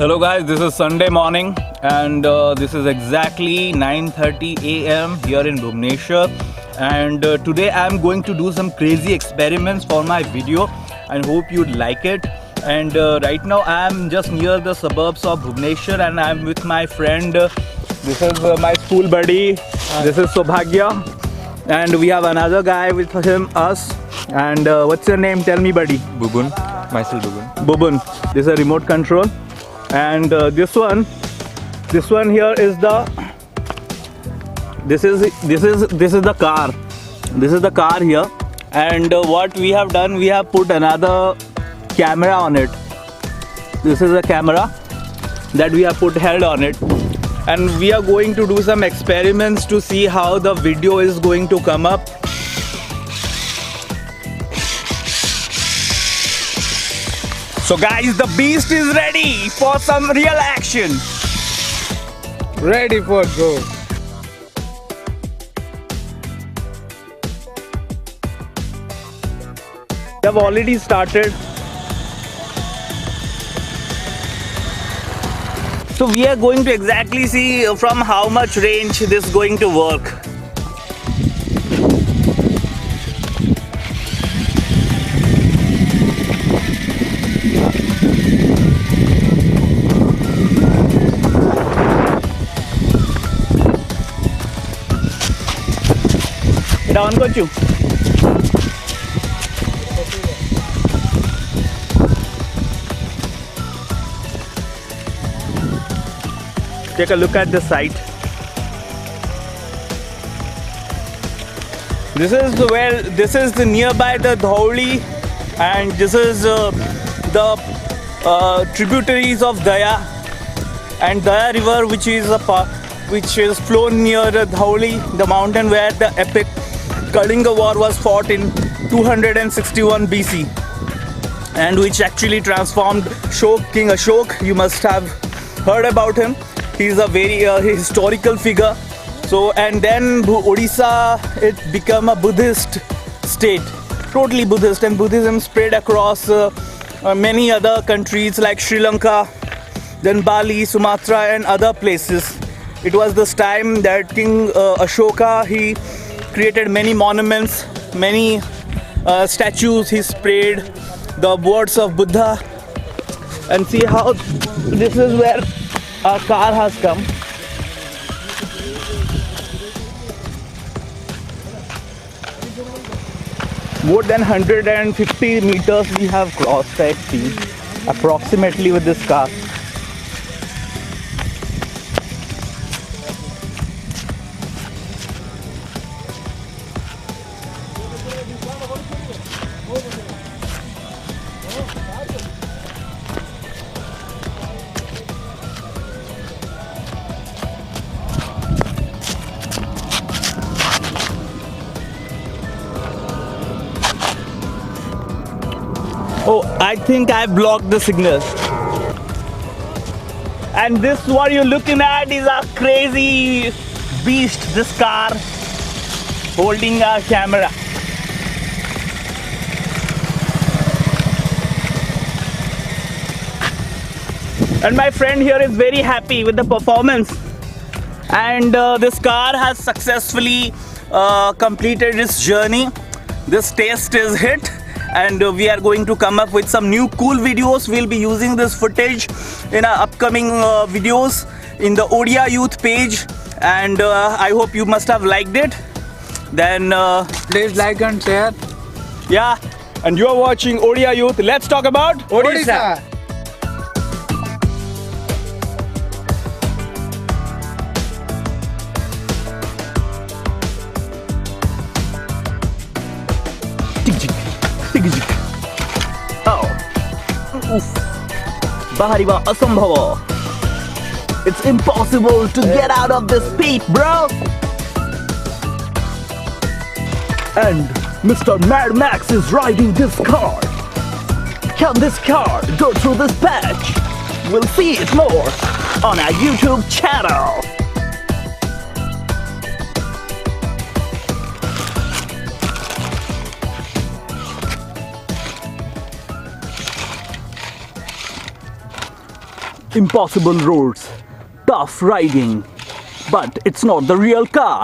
Hello guys, this is Sunday morning and this is exactly 9:30 a.m. here in Bhubaneswar, and today I am going to do some crazy experiments for my video and hope you'd like it. And right now I am just near the suburbs of Bhubaneswar and I am with my friend. This is my school buddy. This is Sobhagya, and we have another guy with us. And what's your name? Tell me, buddy. Bubun, myself Bubun. Bubun. This is a remote control. And this one here is this is the car. This is the car here, and what we have done, we have put another camera on it. This is a camera that we have put held on it, and we are going to do some experiments to see how the video is going to come up. So guys, the beast is ready for some real action. Ready for go. We have already started. So we are going to exactly see from how much range this is going to work. এটা on করছু Take a look at the site. This is the nearby the Dhauli, and this is the tributaries of Daya and Daya river, which is flown near the Dhauli, the mountain where the epic Kalinga war was fought in 261 BC, and which actually transformed King Ashok. You must have heard about him. He's a very historical figure. So, and then Odisha, it became a Buddhist state, totally Buddhist, and Buddhism spread across many other countries like Sri Lanka, then Bali, Sumatra, and other places. It was this time that King Ashoka, he created many monuments, many statues. He sprayed the words of Buddha, and see how this is where our car has come. More than 150 meters we have crossed at speed, approximately, with this car. Oh, I think I blocked the signal. And this, what you're looking at, is a crazy beast, this car holding a camera. And my friend here is very happy with the performance. And this car has successfully completed its journey. This test is hit. And we are going to come up with some new cool videos. We'll be using this footage in our upcoming videos in the Odia youth page, and I hope you must have liked it. Then Please like and share. yeah, and you're watching Odia youth. Let's talk about Odisha. Oh, oof. Bahariva asambhava. It's impossible to get out of this pit, bro. And Mr. Mad Max is riding this car. Can this car go through this patch? We'll see it more on our YouTube channel. impossible roads, tough riding, but it's not the real car.